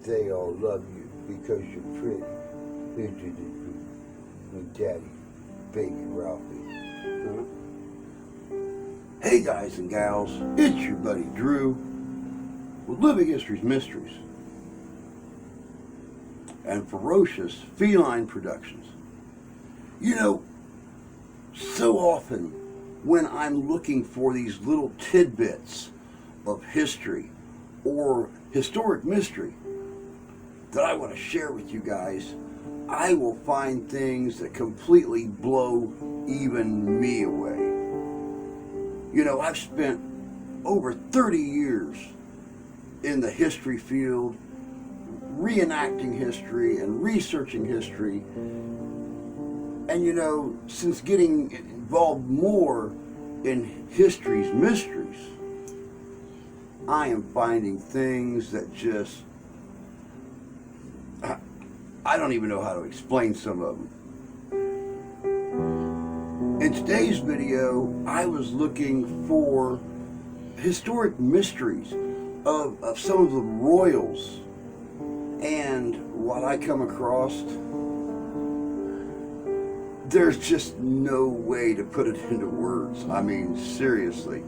They all love you because you're pretty. Into the group with Daddy, Baby Ralphie. Hey guys and gals, it's your buddy Drew with Living History's Mysteries and Ferocious Feline Productions. You know, so often when I'm looking for these little tidbits of history or historic mystery that I want to share with you guys, I will find things that completely blow even me away. You know, I've spent over 30 years in the history field, reenacting history and researching history. And you know, since getting involved more in history's mysteries, I am finding things that just, I don't even know how to explain some of them. In today's video, I was looking for historic mysteries of some of the royals, and what I come across, there's just no way to put it into words. I mean, seriously,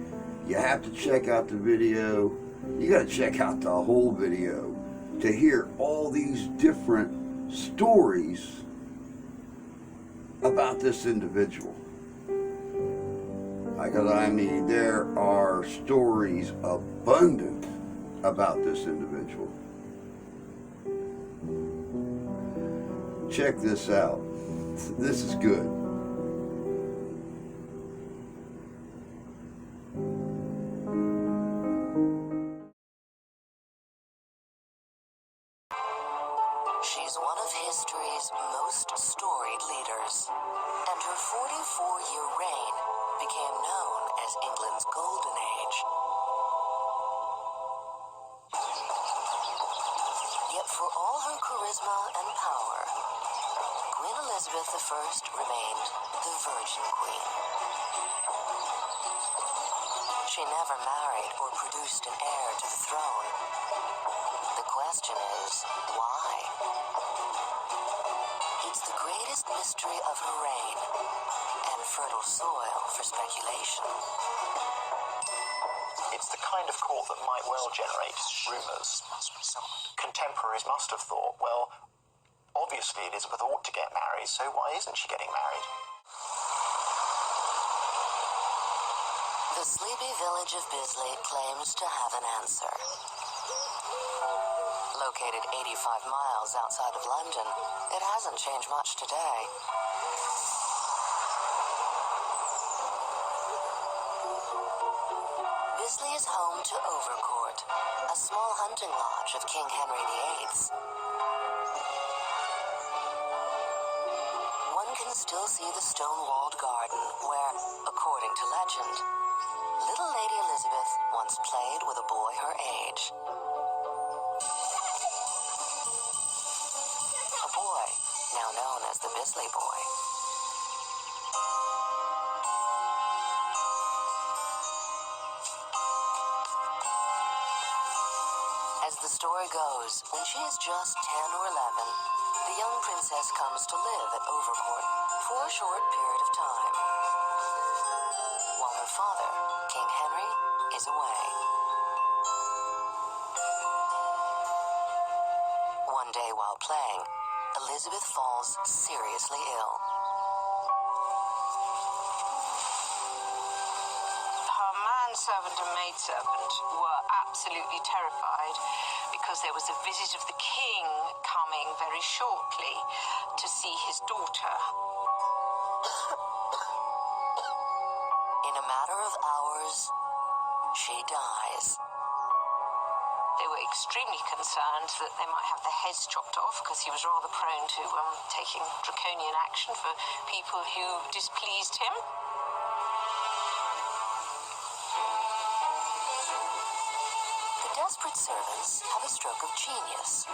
you have to check out the video. You got to check out the whole video to hear all these different stories about this individual. Because I mean, there are stories abundant about this individual. Check this out. This is good. She's one of history's most storied leaders, and her 44-year reign became known as England's Golden Age. Yet for all her charisma and power, Queen Elizabeth I remained the Virgin Queen. She never married or produced an heir to the throne. The question is, why? It's the greatest mystery of her reign, and fertile soil for speculation. It's the kind of court that might well generate rumours. Contemporaries must have thought, well, obviously Elizabeth ought to get married, so why isn't she getting married? The sleepy village of Bisley claims to have an answer. Located 85 miles outside of London, it hasn't changed much today. Bisley is home to Overcourt, a small hunting lodge of King Henry VIII. One can still see the stone-walled garden where, according to legend, little Lady Elizabeth once played with a boy her age. Bisley Boy. As the story goes, when she is just 10 or 11, the young princess comes to live at Overcourt for a short period of time, while her father, King Henry, is away. One day while playing, Elizabeth falls seriously ill. Her manservant and maidservant were absolutely terrified because there was a visit of the king coming very shortly to see his daughter. In a matter of hours, she dies. They were extremely concerned that they might have the heads chopped off because he was rather prone to taking draconian action for people who displeased him. The desperate servants have a stroke of genius.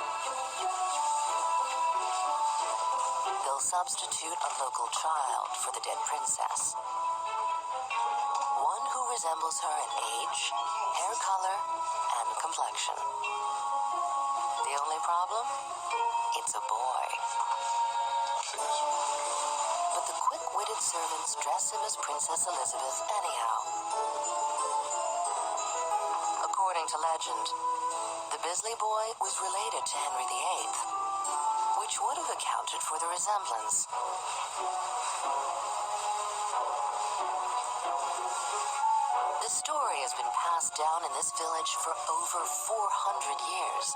They'll substitute a local child for the dead princess. One who resembles her in age, hair color, and complexion. The only problem? It's a boy. But the quick-witted servants dress him as Princess Elizabeth anyhow. According to legend, the Bisley Boy was related to Henry VIII, which would have accounted for the resemblance. The story has been passed down in this village for over 400 years,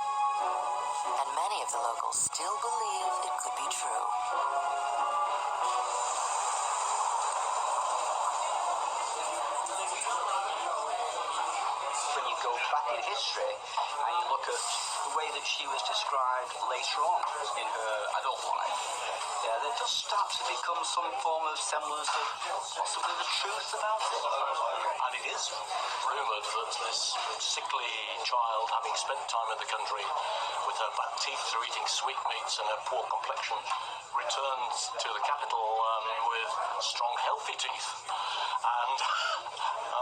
and many of the locals still believe it could be true. When you go back in history and you look at the way that she was described later on in her adult life, there does start to become some form of semblance of possibly the truth about it. And it is rumoured that this sickly child, having spent time in the country with her bad teeth through eating sweetmeats and her poor complexion, returns to the capital with strong, healthy teeth and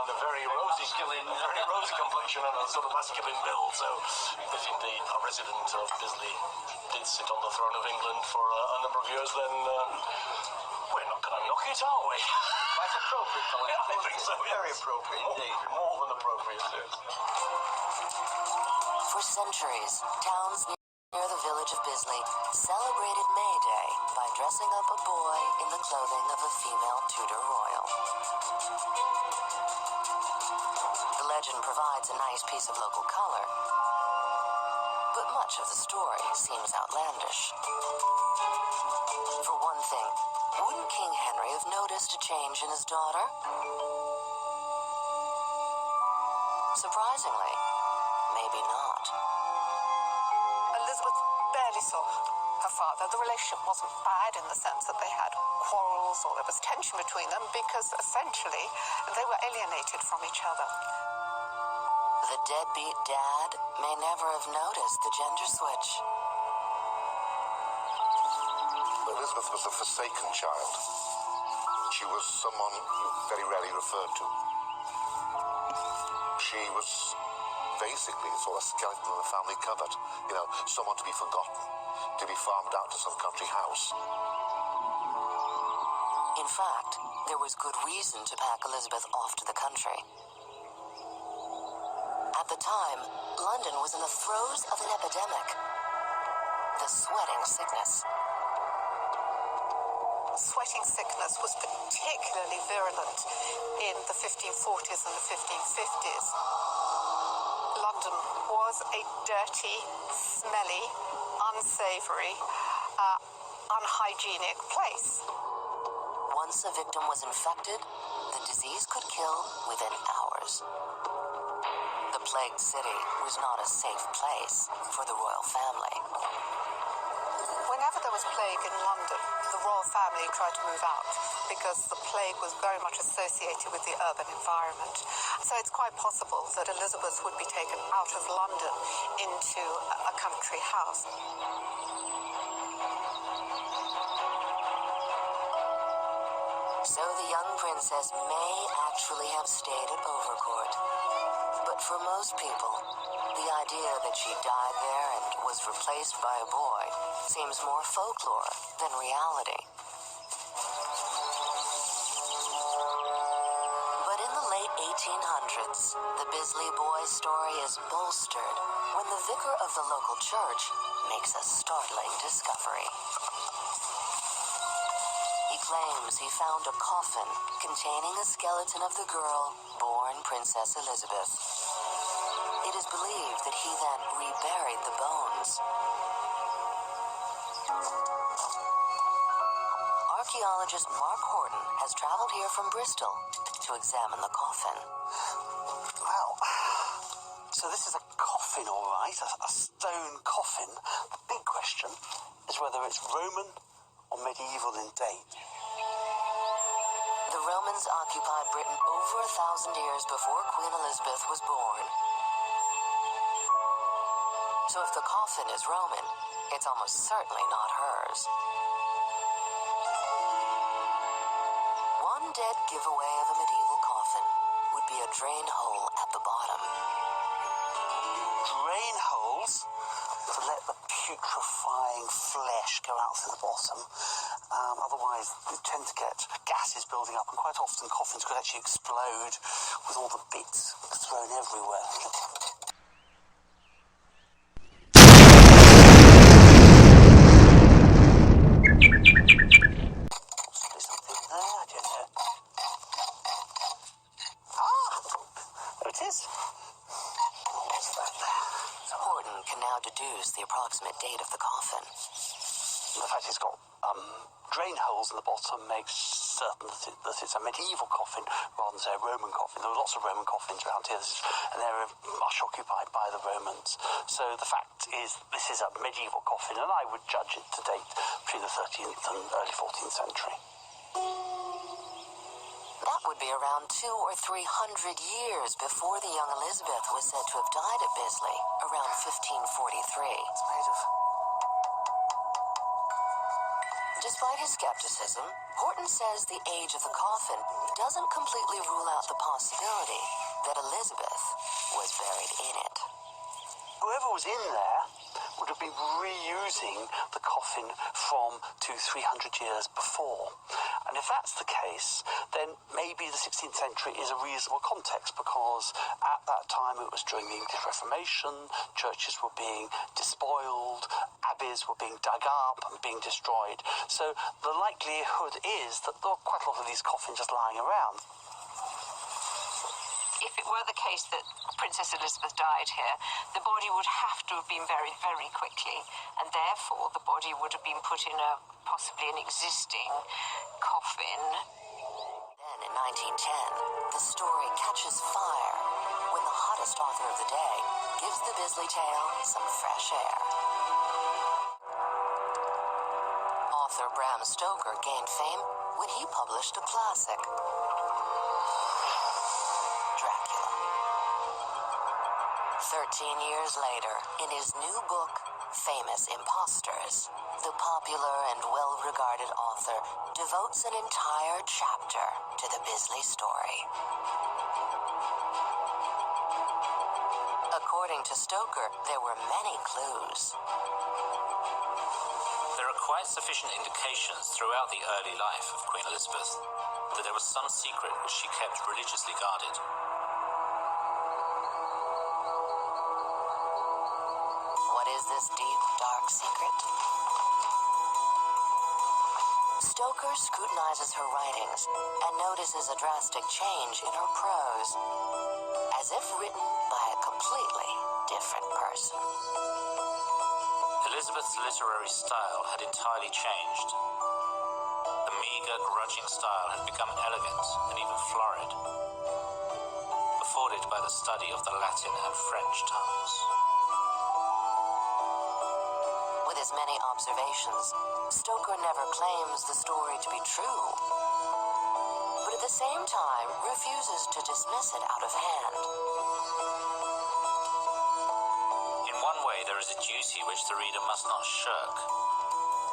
a very rosy complexion and a sort of masculine build. So, if indeed a resident of Bisley did sit on the throne of England for a number of years, then we're not going to knock it, are we? Quite appropriate, Colin. Yeah, I think so. Very appropriate indeed. More than appropriate, yes. For centuries, towns near the village of Bisley celebrated May Day by dressing up a boy in the clothing of a female Tudor royal. The legend provides a nice piece of local color, but much of the story seems outlandish. For one thing, wouldn't King Henry have noticed a change in his daughter? Surprisingly, maybe not. Elizabeth barely saw her father. The relationship wasn't bad in the sense that they had quarrels or there was tension between them because essentially they were alienated from each other. The deadbeat dad may never have noticed the gender switch. Elizabeth was a forsaken child. She was someone very rarely referred to. She was basically sort of a skeleton in the family cupboard. You know, someone to be forgotten, to be farmed out to some country house. In fact, there was good reason to pack Elizabeth off to the country. At the time, London was in the throes of an epidemic, the sweating sickness. Sweating sickness was particularly virulent in the 1540s and the 1550s. London was a dirty, smelly, unsavory, unhygienic place. Once a victim was infected, the disease could kill within hours. The plagued city was not a safe place for the royal family. Whenever there was plague in London, the royal family tried to move out because the plague was very much associated with the urban environment. So it's quite possible that Elizabeth would be taken out of London into a country house. So the young princess may actually have stayed at Overcourt. But for most people, the idea that she died there and was replaced by a boy seems more folklore than reality. But in the late 1800s, the Bisley boy story is bolstered when the vicar of the local church makes a startling discovery. He claims he found a coffin containing a skeleton of the girl born Princess Elizabeth. It is believed that he then reburied the bones. Archaeologist Mark Horton has traveled here from Bristol to examine the coffin. Well, so this is a coffin, all right, a stone coffin. The big question is whether it's Roman or medieval in date. The Romans occupied Britain over 1,000 years before Queen Elizabeth was born. So if the coffin is Roman, it's almost certainly not hers. One dead giveaway of a medieval coffin would be a drain hole at the bottom. Drain holes to let the putrefying flesh go out through the bottom. Otherwise, you tend to get gases building up, and quite often coffins could actually explode with all the bits thrown everywhere. Possibly something there, I don't know. Ah! There it is. What's that there? Horton can now deduce the approximate date of the coffin. The fact it's got drain holes in the bottom makes certain that it's a medieval coffin rather than, say, a Roman coffin. There were lots of Roman coffins around here. This is an area much occupied by the Romans. So the fact is this is a medieval coffin, and I would judge it to date between the 13th and early 14th century. That would be around 200 or 300 years before the young Elizabeth was said to have died at Bisley, around 1543. It's made of... Despite his skepticism, Horton says the age of the coffin doesn't completely rule out the possibility that Elizabeth was buried in it. Whoever was in there would have been reusing the coffin from 200-300 years before. And if that's the case, then maybe the 16th century is a reasonable context, because at that time it was during the English Reformation, churches were being despoiled, abbeys were being dug up and being destroyed. So the likelihood is that there are quite a lot of these coffins just lying around. If it were the case that Princess Elizabeth died here, the body would have to have been buried very quickly, and therefore the body would have been put in a possibly an existing coffin. Then in 1910, the story catches fire when the hottest author of the day gives the Bisley tale some fresh air. Author Bram Stoker gained fame when he published a classic, Dracula. 13 years later, in his new book, Famous Impostors, the popular and well-regarded author devotes an entire chapter to the Bisley story. According to Stoker, there were many clues. There are quite sufficient indications throughout the early life of Queen Elizabeth that there was some secret which she kept religiously guarded. What is this deep, dark secret? Stoker scrutinizes her writings and notices a drastic change in her prose, as if written by a completely different person. Elizabeth's literary style had entirely changed. The meagre, grudging style had become elegant and even florid, afforded by the study of the Latin and French tongues. With his many observations, Stoker never claims the story to be true, but at the same time refuses to dismiss it out of hand. In one way, there is a duty which the reader must not shirk,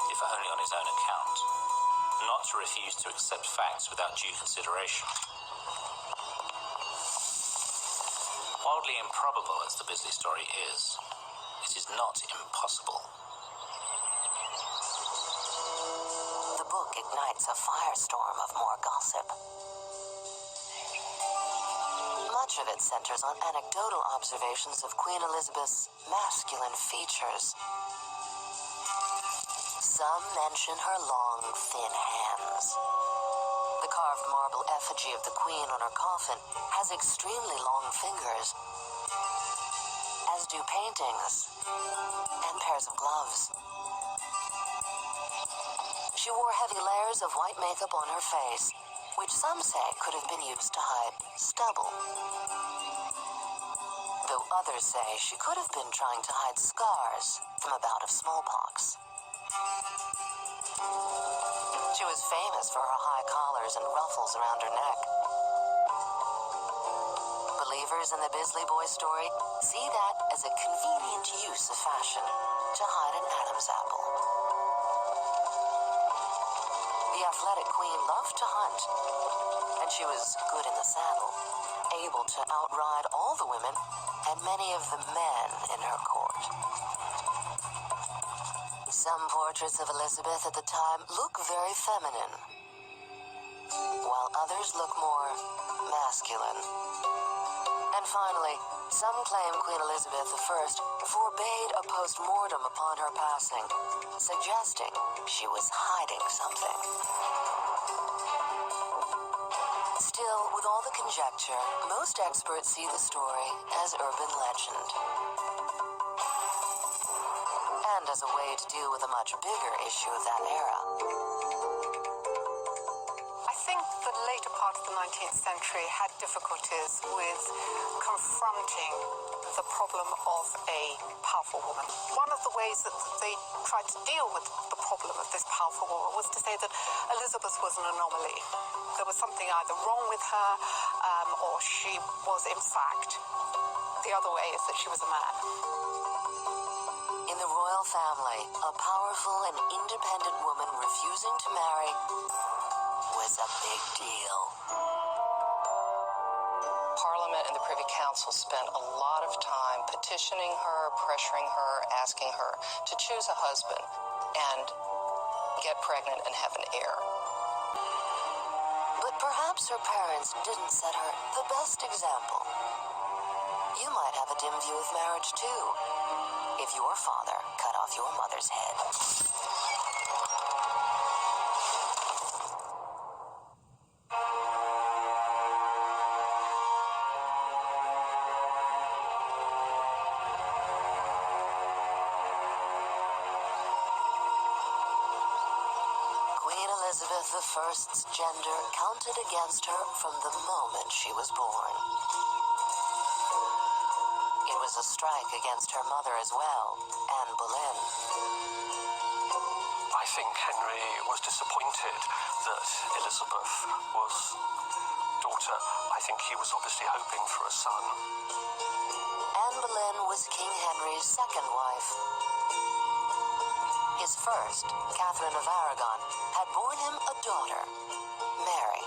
if only on his own account. not to refuse to accept facts without due consideration. Wildly improbable as the Bisley story is, it is not impossible. The book ignites a firestorm of more gossip. Much of it centers on anecdotal observations of Queen Elizabeth's masculine features. Some mention her long, thin hands. The carved marble effigy of the Queen on her coffin has extremely long fingers, as do paintings and pairs of gloves. She wore heavy layers of white makeup on her face, which some say could have been used to hide stubble. Though others say she could have been trying to hide scars from a bout of smallpox. She was famous for her high collars and ruffles around her neck. Believers in the Bisley Boy story see that as a convenient use of fashion to hide an Adam's apple. The athletic queen loved to hunt, and she was good in the saddle, able to outride all the women and many of the men in her court. Some portraits of Elizabeth at the time look very feminine, while others look more masculine. And finally, some claim Queen Elizabeth I forbade a post-mortem upon her passing, suggesting she was hiding something. Still, with all the conjecture, most experts see the story as urban legend, and as a way to deal with a much bigger issue of that era. I think the later part of the 19th century had difficulties with confronting the problem of a powerful woman. One of the ways that they tried to deal with the problem of this powerful woman was to say that Elizabeth was an anomaly. There was something either wrong with her, or she was in fact. The other way is that she was a man. In the royal family, a powerful and independent woman refusing to marry was a big deal. Parliament and the Privy Council spent a lot of time petitioning her, pressuring her, asking her to choose a husband and get pregnant and have an heir. But perhaps her parents didn't set her the best example. You might have a dim view of marriage too, if your father cut off your mother's head. Elizabeth I's gender counted against her from the moment she was born. It was a strike against her mother as well, Anne Boleyn. I think Henry was disappointed that Elizabeth was daughter. I think he was obviously hoping for a son. Anne Boleyn was King Henry's second wife. His first, Catherine of Aragon, had borne him a daughter, Mary.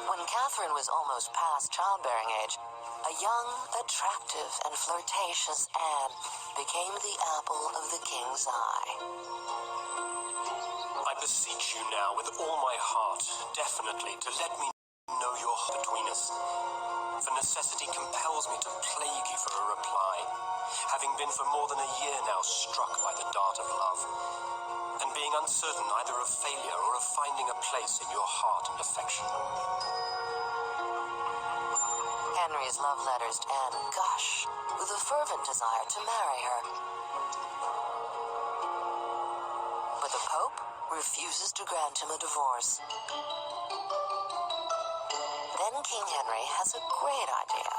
When Catherine was almost past childbearing age, a young, attractive, and flirtatious Anne became the apple of the king's eye. I beseech you now with all my heart, definitely, to let me know your heart between us. For necessity compels me to plague you for a reply, having been for more than a year now struck by the dart of love, and being uncertain either of failure or of finding a place in your heart and affection. Henry's love letters to Anne gush with a fervent desire to marry her. But the Pope refuses to grant him a divorce. Then King Henry has a great idea.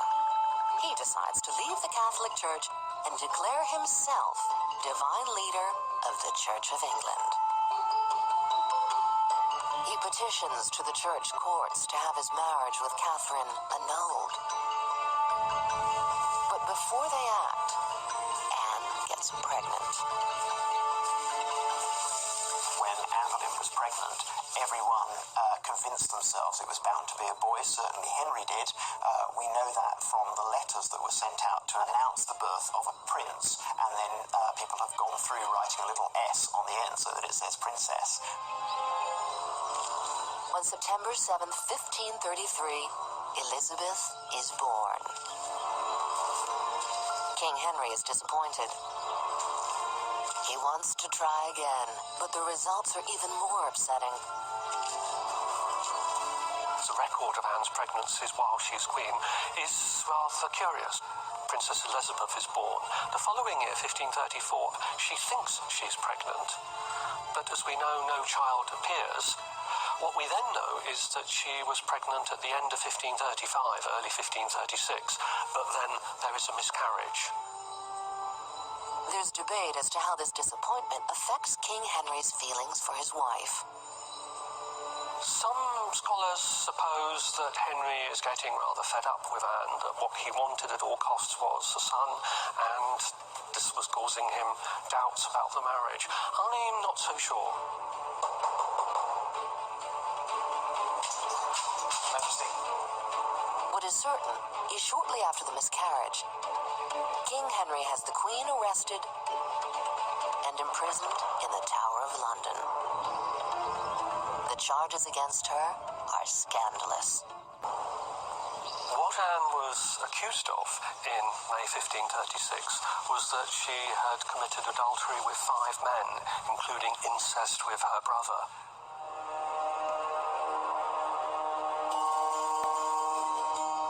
He decides to leave the Catholic Church and declare himself divine leader of the Church of England. He petitions to the church courts to have his marriage with Catherine annulled. But before they act, Anne gets pregnant. everyone convinced themselves it was bound to be a boy. Certainly Henry did. We know that from the letters that were sent out to announce the birth of a prince, and then people have gone through writing a little S on the end so that it says princess. On September 7th, 1533, Elizabeth is born. King Henry is disappointed. He wants to try again, but the results are even more upsetting. The record of Anne's pregnancies while she's queen is rather curious. Princess Elizabeth is born. The following year, 1534, she thinks she's pregnant, but as we know, no child appears. What we then know is that she was pregnant at the end of 1535, early 1536, but then there is a miscarriage. There's debate as to how this disappointment affects King Henry's feelings for his wife. Some scholars suppose that Henry is getting rather fed up with Anne, that what he wanted at all costs was a son, and this was causing him doubts about the marriage. I'm not so sure. What is certain is shortly after the miscarriage, King Henry has the Queen arrested and imprisoned in the Tower of London. The charges against her are scandalous. What Anne was accused of in May 1536 was that she had committed adultery with 5 men, including incest with her brother.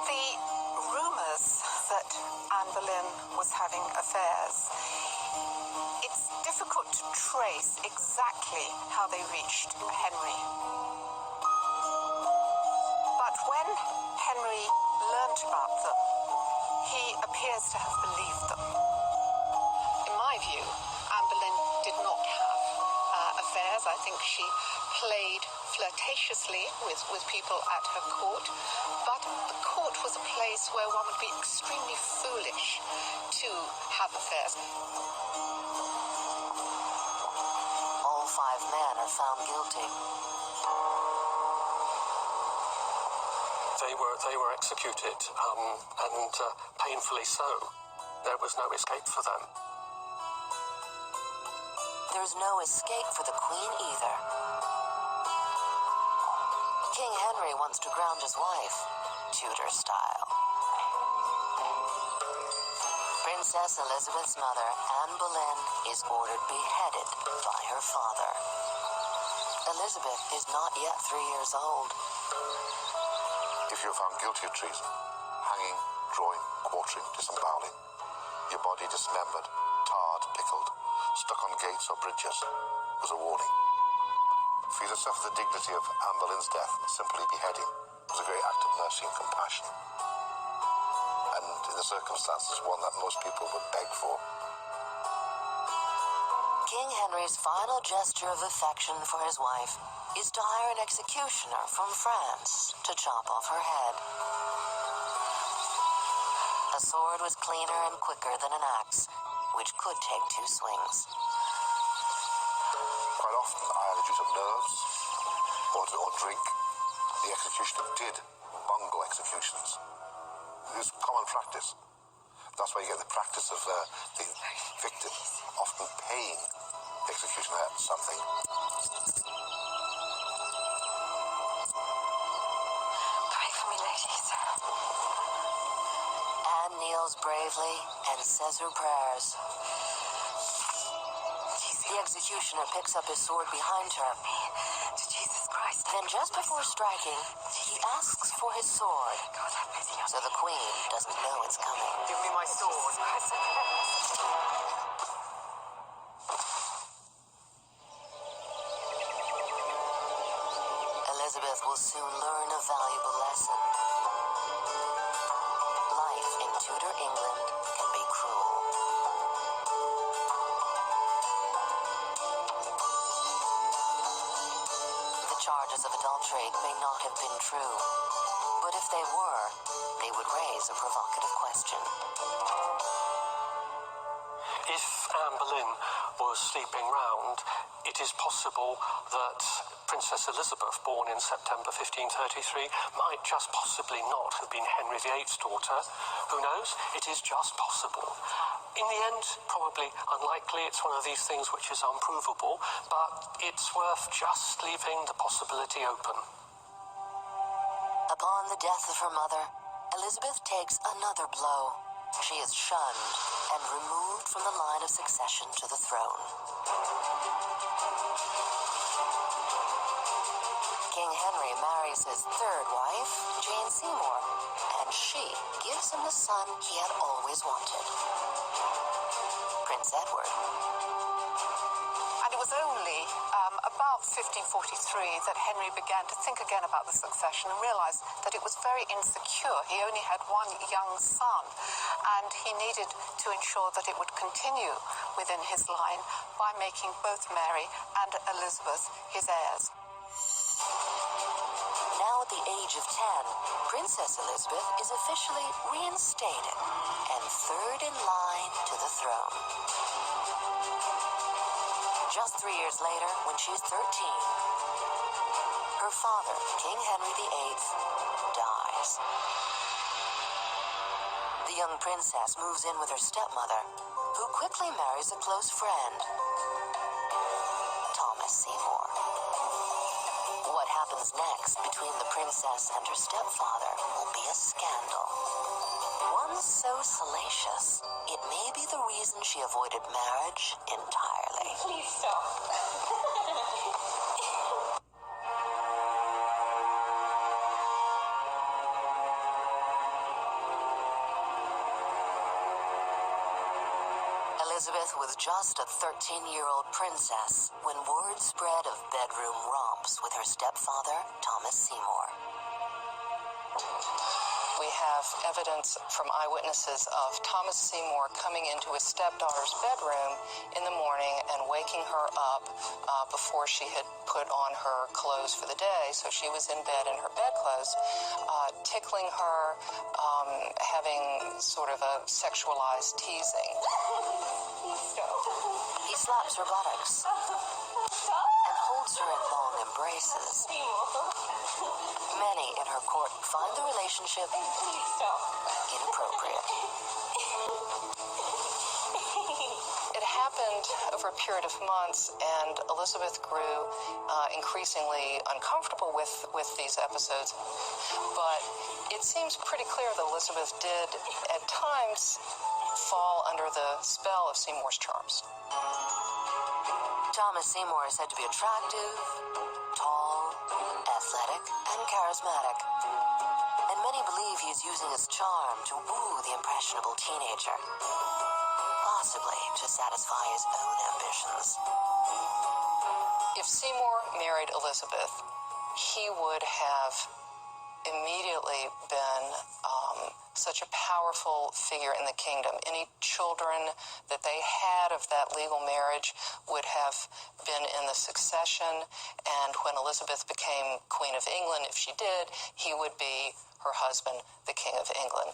The rumours that Anne Boleyn was having affairs, it's difficult to trace exactly how they reached Henry. But when Henry learnt about them, he appears to have believed them. In my view, Anne Boleyn did not have affairs. I think she played flirtatiously with people at her court, but the court was a place where one would be extremely foolish to have affairs. All 5 men are found guilty. They were executed, and painfully so. There was no escape for them. There's no escape for the Queen either. King Henry wants to ground his wife, Tudor style. Princess Elizabeth's mother, Anne Boleyn, is ordered beheaded by her father. Elizabeth is not yet 3 years old. If you're found guilty of treason, hanging, drawing, quartering, disemboweling, your body dismembered, tarred, pickled, stuck on gates or bridges, was a warning. For you to suffer the dignity of Anne Boleyn's death, simply beheading, was a great act of mercy and compassion. And in the circumstances, one that most people would beg for. King Henry's final gesture of affection for his wife is to hire an executioner from France to chop off her head. A sword was cleaner and quicker than an axe, which could take 2 swings. Quite often, either due to nerves or drink, the executioner did bungle executions. It was common practice. That's why you get the practice of the victim often paying the executioner something. Pray for me, ladies. Anne kneels bravely and says her prayers. The executioner picks up his sword behind her. To Jesus Christ. Then just before striking, he asks for his sword, God have mercy on so the Queen doesn't know it's coming. Give me my sword. Elizabeth will soon learn a valuable lesson. Life in Tudor England can be cruel. The charges of adultery may not have been true, but if they were, they would raise a provocative question. if Anne Boleyn was sleeping round, it is possible that Princess Elizabeth, born in September 1533, might just possibly not have been Henry VIII's daughter. Who knows? It is just possible. In the end, probably unlikely. It's one of these things which is unprovable, but it's worth just leaving the possibility open. Upon the death of her mother, Elizabeth takes another blow. She is shunned and removed from the line of succession to the throne. King Henry marries his third wife, Jane Seymour, and she gives him the son he had always wanted, Prince Edward. And it was only about 1543 that Henry began to think again about the succession and realized that it was very insecure. He only had one young son, and he needed to ensure that it would continue within his line by making both Mary and Elizabeth his heirs. Now at the age of 10, Princess Elizabeth is officially reinstated and third in line to the throne. Just 3 years later, when she's 13, her father, King Henry VIII, dies. The young princess moves in with her stepmother, who quickly marries a close friend, Thomas Seymour. What happens next between the princess and her stepfather will be a scandal. One so salacious, it may be the reason she avoided marriage entirely. Please stop. Elizabeth was just a 13-year-old princess when word spread of bedroom romps with her stepfather, Thomas Seymour. We have evidence from eyewitnesses of Thomas Seymour coming into his stepdaughter's bedroom in the morning and waking her up before she had put on her clothes for the day. So she was in bed in her bedclothes, tickling her, having sort of a sexualized teasing. He slaps her buttocks and holds her in long embraces. Many in her court find the relationship inappropriate. It happened over a period of months, and Elizabeth grew increasingly uncomfortable with these episodes. But it seems pretty clear that Elizabeth did, at times, fall under the spell of Seymour's charms. Thomas Seymour is said to be attractive, tall, athletic, and charismatic. And many believe he is using his charm to woo the impressionable teenager, possibly to satisfy his own ambitions. If Seymour married Elizabeth, he would have immediately been such a powerful figure in the kingdom. Any children that they had of that legal marriage would have been in the succession, and when Elizabeth became Queen of England, if she did, he would be her husband, the King of England.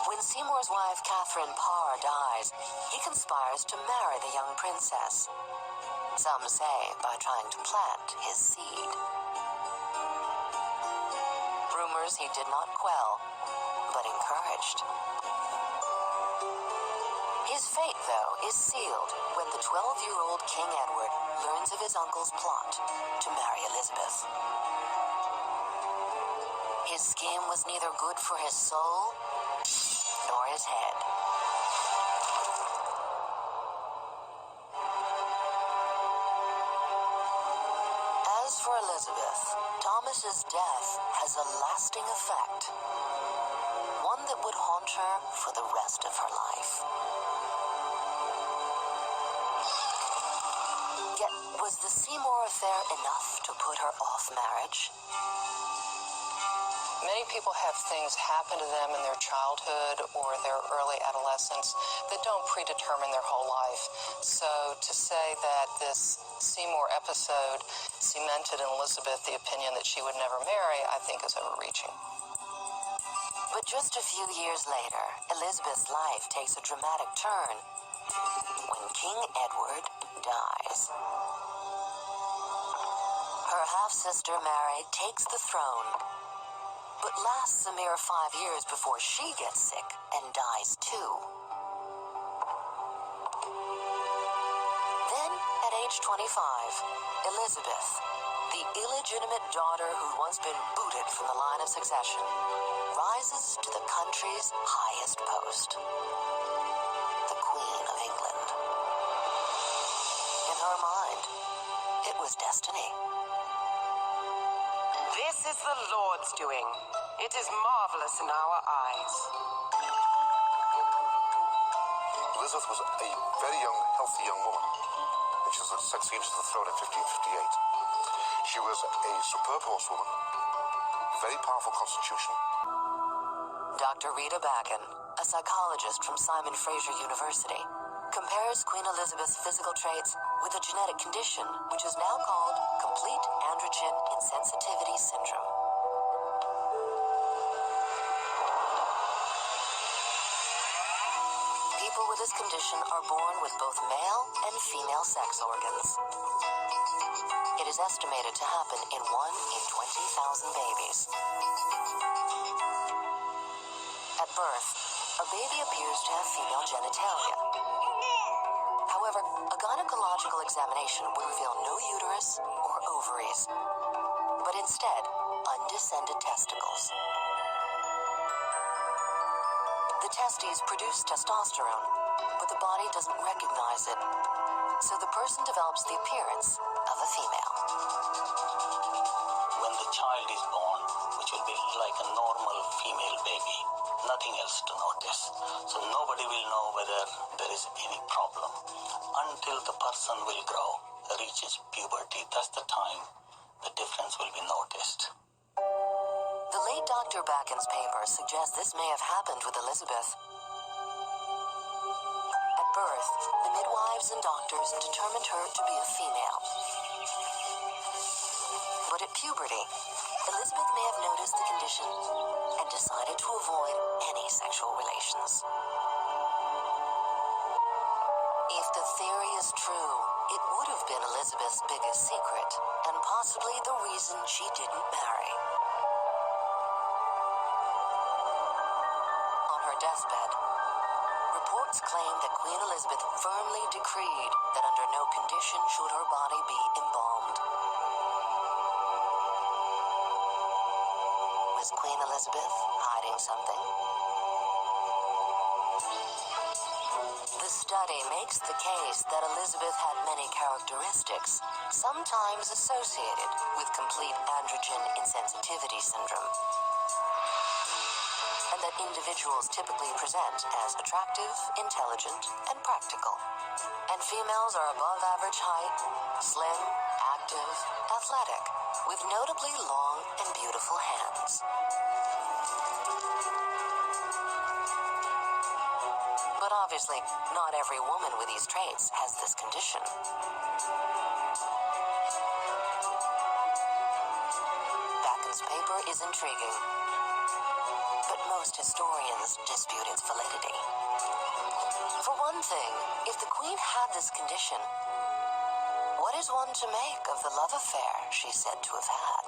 When Seymour's wife, Catherine Parr, dies, he conspires to marry the young princess. Some say by trying to plant his seed. Rumors he did not quell, but encouraged. His fate, though, is sealed when the 12-year-old King Edward learns of his uncle's plot to marry Elizabeth. His scheme was neither good for his soul nor his head. As for Elizabeth, Thomas's death has a lasting effect, one that would haunt her for the rest of her life. Yet, was the Seymour affair enough to put her off marriage? Many people have things happen to them in their childhood or their early adolescence that don't predetermine their whole life. So to say that this Seymour episode cemented in Elizabeth the opinion that she would never marry, I think is overreaching. But just a few years later, Elizabeth's life takes a dramatic turn when King Edward dies. Her half-sister Mary takes the throne, but lasts a mere 5 years before she gets sick and dies too. Then, at age 25, Elizabeth, the illegitimate daughter who'd once been booted from the line of succession, rises to the country's highest post, the Queen of England. In her mind, it was destiny. This is the Lord's doing. It is marvelous in our eyes. Elizabeth was a very young, healthy young woman when she succeeded to the throne in 1558. She was a superb horsewoman, very powerful constitution. Dr. Rita Backen, a psychologist from Simon Fraser University, compares Queen Elizabeth's physical traits with a genetic condition which is now called complete androgen insensitivity syndrome. People with this condition are born with both male and female sex organs. It is estimated to happen in 1 in 20,000 babies. At birth, a baby appears to have female genitalia. However, a gynecological examination would reveal no uterus or ovaries, but instead, undescended testicles. The testes produce testosterone, but the body doesn't recognize it, so the person develops the appearance of a female. When the child is born, which will be like a normal female baby, nothing else to notice. So nobody will know whether there is any problem until the person will grow, reaches puberty. That's the time the difference will be noticed. The late Dr. Backen's paper suggests this may have happened with Elizabeth. At birth, the midwives and doctors determined her to be a female. But at puberty, Elizabeth may have noticed the condition and decided to avoid any sexual relations. If the theory is true, it would have been Elizabeth's biggest secret, and possibly the reason she didn't marry. On her deathbed, reports claim that Queen Elizabeth firmly decreed that under no condition should her body be embalmed. Was Queen Elizabeth hiding something? The study makes the case that Elizabeth had many characteristics, sometimes associated with complete androgen insensitivity syndrome, and that individuals typically present as attractive, intelligent, and practical. And females are above average height, slim, active, athletic, with notably long and beautiful hands. But obviously, not every woman with these traits has this condition. Backen's paper is intriguing, but most historians dispute its validity. For one thing, if the Queen had this condition, what is one to make of the love affair she's said to have had?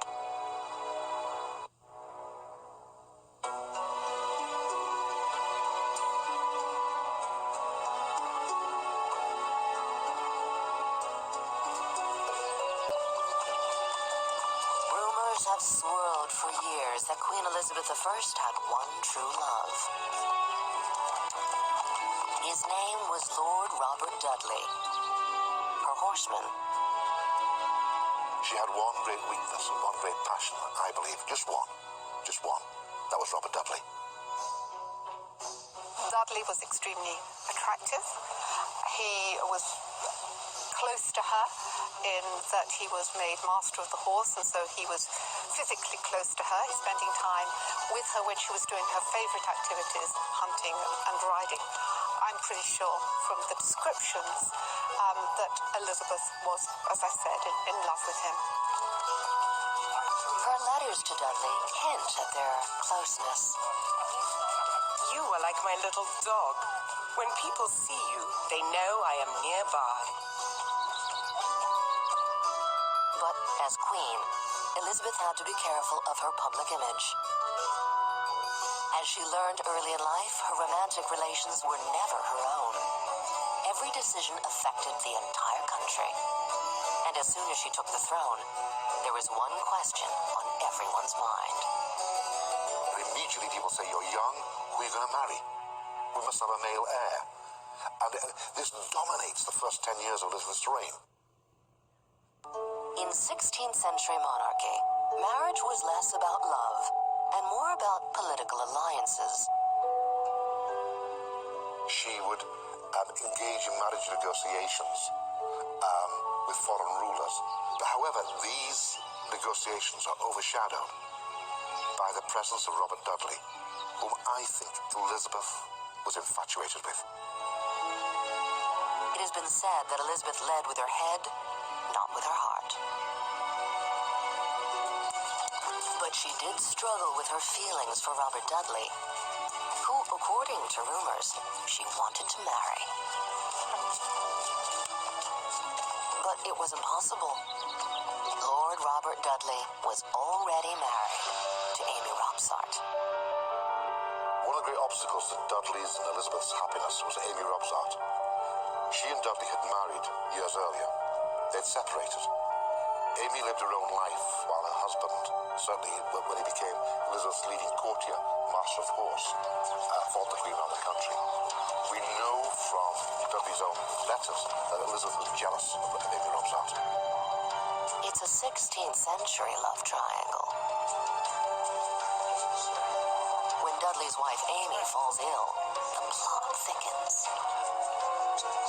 Rumors have swirled for years that Queen Elizabeth I had one true love. His name was Lord Robert Dudley, her horseman. She had one great weakness and one great passion, I believe. Just one. Just one. That was Robert Dudley. Dudley was extremely attractive. He was close to her in that he was made master of the horse, and so he was physically close to her, spending time with her when she was doing her favorite activities, hunting and riding. I'm pretty sure from the descriptions that Elizabeth was, as I said, in love with him. Her letters to Dudley hint at their closeness. You are like my little dog. When people see you, they know I am nearby. But as queen, Elizabeth had to be careful of her public image. As she learned early in life, her romantic relations were never her own. Every decision affected the entire country. And as soon as she took the throne, there was one question on everyone's mind. Immediately people say, you're young, who are you going to marry? We must have a male heir. And this dominates the first 10 years of Elizabeth's reign. In 16th century monarchy, marriage was less about love and more about political alliances. She would engage in marriage negotiations with foreign rulers. However, these negotiations are overshadowed by the presence of Robert Dudley, whom I think Elizabeth was infatuated with. It has been said that Elizabeth led with her head, not with her heart. But she did struggle with her feelings for Robert Dudley, who, according to rumors, she wanted to marry. But it was impossible. Lord Robert Dudley was already married to Amy Robsart. One of the great obstacles to Dudley's and Elizabeth's happiness was Amy Robsart. She and Dudley had married years earlier. They'd separated. Amy lived her own life while her husband, certainly when he became Elizabeth's leading courtier, Master of Horse, fought the Queen around the country. We know from Dudley's own letters that Elizabeth was jealous of Amy Robsart. It's a 16th century love triangle. When Dudley's wife Amy falls ill, the plot thickens.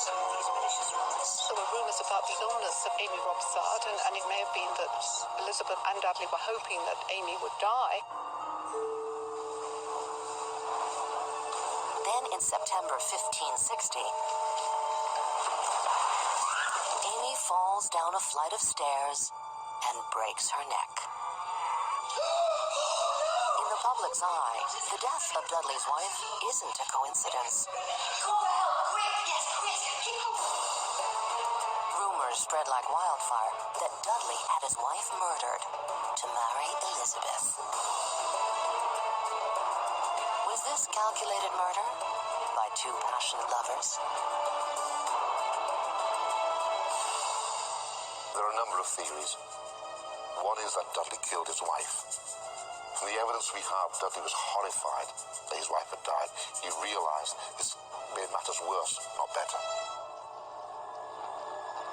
There were rumours about the illness of Amy Robsart, and it may have been that Elizabeth and Dudley were hoping that Amy would die. Then in September 1560, Amy falls down a flight of stairs and breaks her neck. In the public's eye, the death of Dudley's wife isn't a coincidence. Rumors spread like wildfire that Dudley had his wife murdered to marry Elizabeth. Was this calculated murder by two passionate lovers? There are a number of theories. One is that Dudley killed his wife. From the evidence we have, Dudley was horrified that his wife had died. He realized this made matters worse, not better.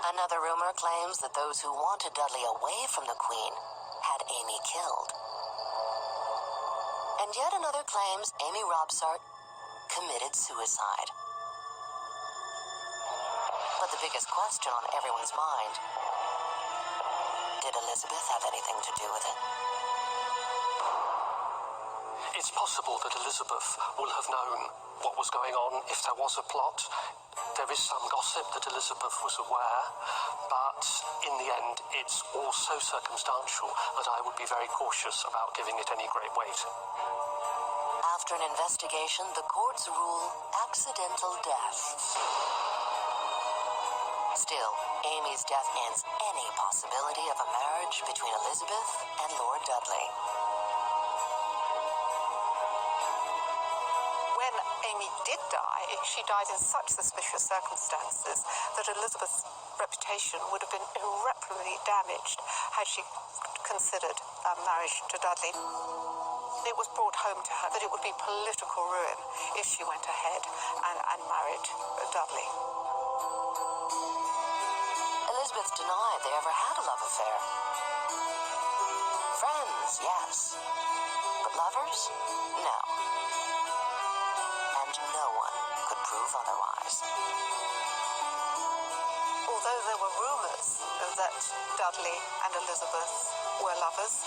Another rumor claims that those who wanted Dudley away from the Queen had Amy killed. And yet another claims Amy Robsart committed suicide. But the biggest question on everyone's mind, did Elizabeth have anything to do with it? It's possible that Elizabeth will have known what was going on if there was a plot. There is some gossip that Elizabeth was aware, but in the end, it's all so circumstantial that I would be very cautious about giving it any great weight. After an investigation, the courts rule accidental death. Still, Amy's death ends any possibility of a marriage between Elizabeth and Lord Dudley. When Amy did die, she died in such suspicious circumstances that Elizabeth's reputation would have been irreparably damaged had she considered marriage to Dudley. It was brought home to her that it would be political ruin if she went ahead and married Dudley. Elizabeth denied they ever had a love affair. Friends, yes. But lovers? No. And no one could prove otherwise. Although there were rumours that Dudley and Elizabeth were lovers,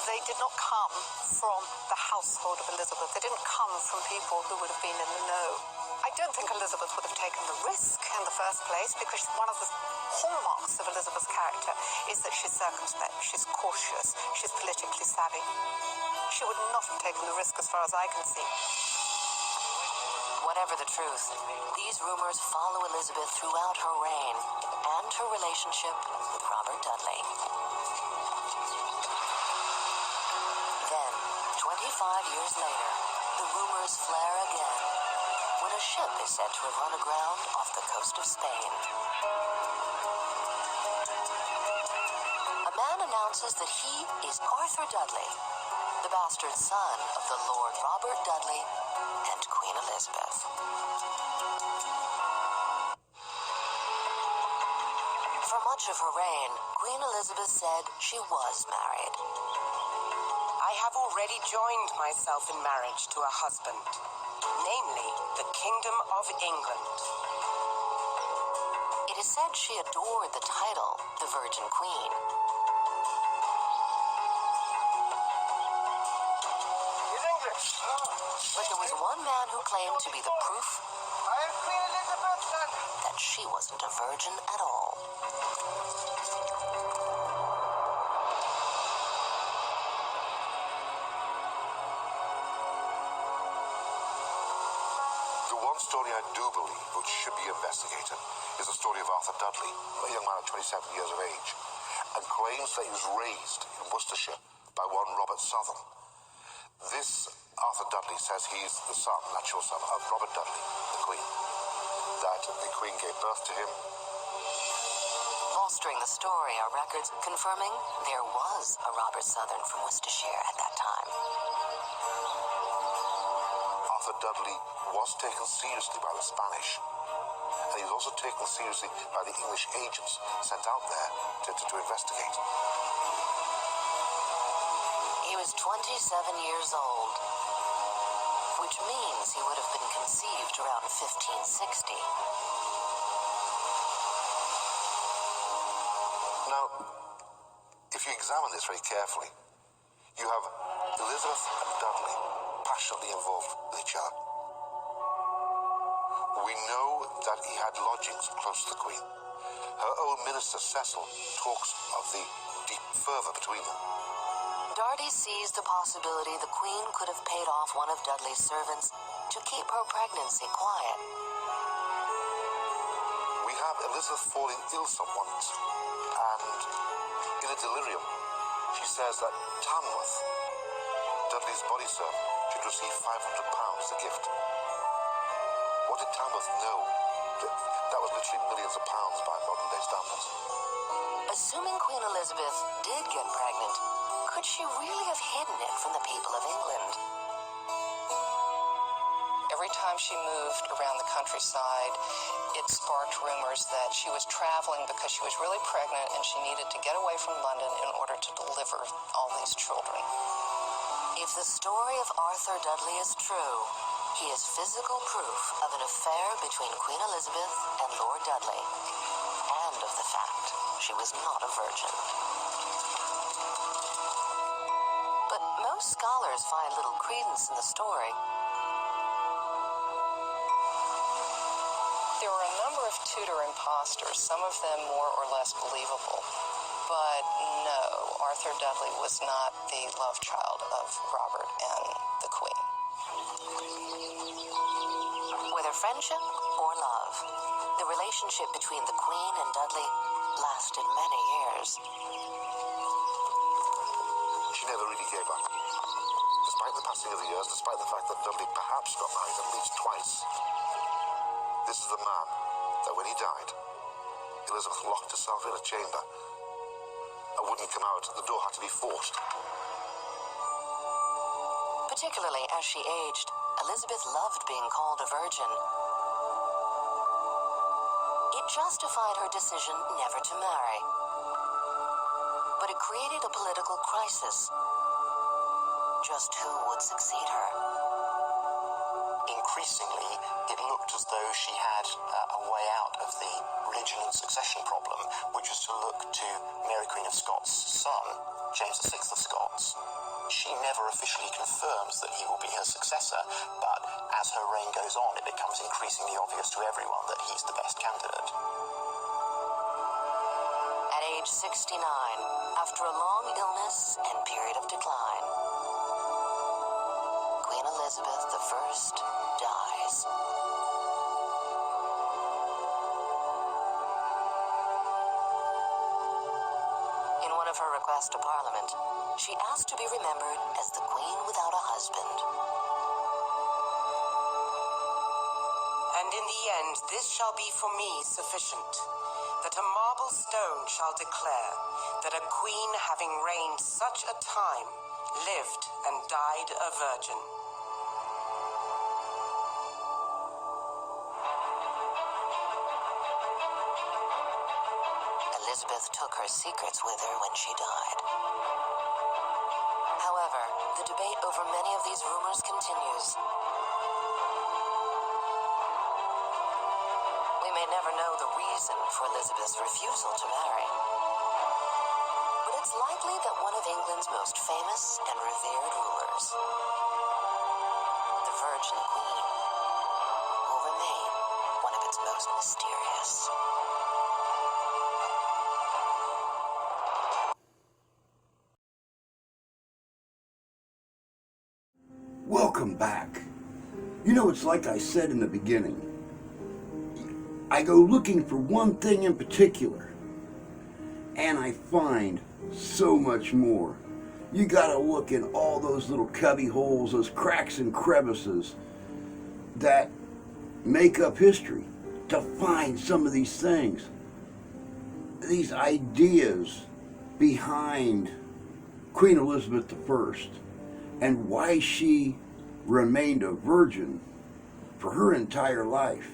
they did not come from the household of Elizabeth. They didn't come from people who would have been in the know. I don't think Elizabeth would have taken the risk in the first place, because one of the hallmarks of Elizabeth's character is that she's circumspect, she's cautious, she's politically savvy. She would not have taken the risk as far as I can see. Whatever the truth, these rumors follow Elizabeth throughout her reign and her relationship with Robert Dudley. Then, 25 years later, the rumors flare again when a ship is said to have run aground off the coast of Spain. A man announces that he is Arthur Dudley, the bastard son of the Lord Robert Dudley and Queen Elizabeth. For much of her reign, Queen Elizabeth said she was married. I have already joined myself in marriage to a husband, namely the Kingdom of England. It is said she adored the title, the Virgin Queen. But there was one man who claimed to be the proof I am Queen Elizabeth, and that she wasn't a virgin at all. The one story I do believe which should be investigated is the story of Arthur Dudley, a young man of 27 years of age, and claims that he was raised in Worcestershire by one Robert Southern. This Arthur Dudley says he is the son, natural son, of Robert Dudley, the Queen. That the Queen gave birth to him. Bolstering the story are records confirming there was a Robert Southern from Worcestershire at that time. Arthur Dudley was taken seriously by the Spanish, and he was also taken seriously by the English agents sent out there to investigate. He was 27 years old, which means he would have been conceived around 1560. Now, if you examine this very carefully, you have Elizabeth and Dudley passionately involved with each other. We know that he had lodgings close to the Queen. Her own minister, Cecil, talks of the deep fervour between them. Darty sees the possibility the Queen could have paid off one of Dudley's servants to keep her pregnancy quiet. We have Elizabeth falling ill once, and in a delirium, she says that Tamworth, Dudley's body servant, should receive £500 as a gift. What did Tamworth know? That was literally millions of pounds by modern day standards. Assuming Queen Elizabeth did get pregnant, could she really have hidden it from the people of England? Every time she moved around the countryside, it sparked rumors that she was traveling because she was really pregnant and she needed to get away from London in order to deliver all these children. If the story of Arthur Dudley is true, he is physical proof of an affair between Queen Elizabeth and Lord Dudley, and of the fact she was not a virgin. But most scholars find little credence in the story. There were a number of Tudor impostors, some of them more or less believable. But no, Arthur Dudley was not the love child of Robert and the Queen. Whether friendship or love, the relationship between the Queen and Dudley lasted many years. She never really gave up. Despite the passing of the years, despite the fact that Dudley perhaps got married at least twice, this is the man that when he died, Elizabeth locked herself in a chamber and wouldn't come out. The door had to be forced. Particularly as she aged, Elizabeth loved being called a virgin. It justified her decision never to marry. But it created a political crisis. Just who would succeed her? Increasingly, it looked as though she had a way out of the religion and succession problem, which was to look to Mary Queen of Scots' son, James VI of Scots. She never officially confirms that he will be her successor, but as her reign goes on, it becomes increasingly obvious to everyone that he's the best candidate. At age 69, after a long illness and period of decline, Queen Elizabeth I dies. request to Parliament, she asked to be remembered as the Queen without a husband. And in the end, this shall be for me sufficient, that a marble stone shall declare that a queen having reigned such a time lived and died a virgin. Elizabeth took her secrets with her when she died. However, the debate over many of these rumors continues. We may never know the reason for Elizabeth's refusal to marry, but it's likely that one of England's most famous and revered rulers, the Virgin Queen, will remain one of its most mysterious. Welcome back. You know, it's like I said in the beginning. I go looking for one thing in particular, and I find so much more. You gotta look in all those little cubby holes, those cracks and crevices that make up history to find some of these things, these ideas behind Queen Elizabeth I and why she remained a virgin for her entire life.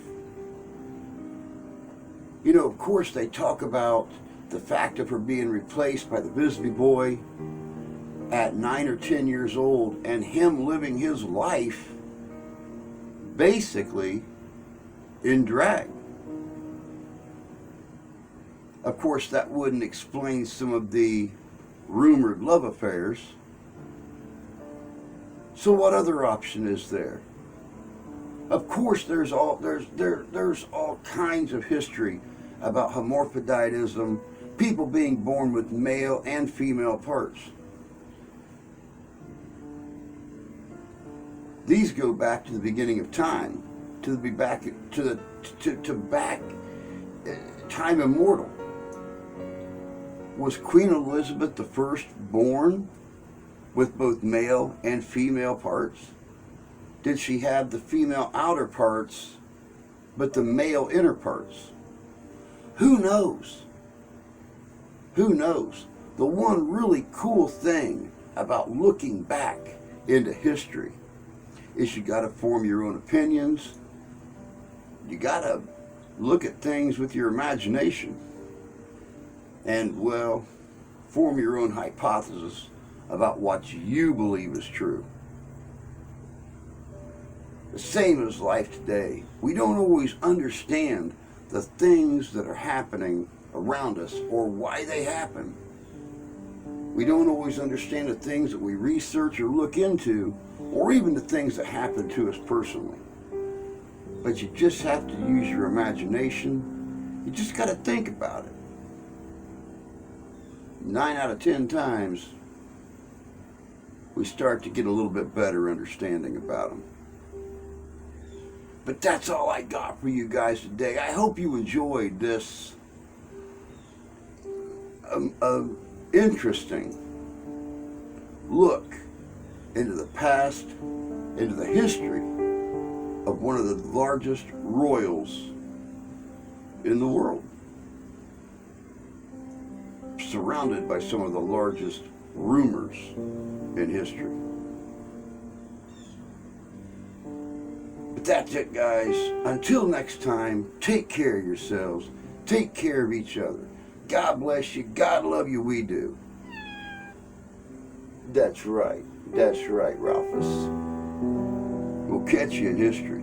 You know, of course, they talk about the fact of her being replaced by the Bisbee boy at 9 or 10 years old, and him living his life basically in drag. Of course, that wouldn't explain some of the rumored love affairs. So what other option is there? Of course, there's all kinds of history about hermaphroditism, people being born with male and female parts. These go back to the beginning of time, time immortal. Was Queen Elizabeth I born with both male and female parts? Did she have the female outer parts, but the male inner parts? Who knows? Who knows? The one really cool thing about looking back into history is you gotta form your own opinions. You gotta look at things with your imagination and, well, form your own hypothesis about what you believe is true. The same as life today. We don't always understand the things that are happening around us or why they happen. We don't always understand the things that we research or look into, or even the things that happen to us personally. But you just have to use your imagination. You just got to think about it. 9 out of 10 times, we start to get a little bit better understanding about them. But that's all I got for you guys today. I hope you enjoyed this interesting look into the past, into the history of one of the largest royals in the world, surrounded by some of the largest rumors in history. But that's it, guys. Until next time, take care of yourselves. Take care of each other. God bless you. God love you. We do. That's right. That's right, Ralphus. We'll catch you in history.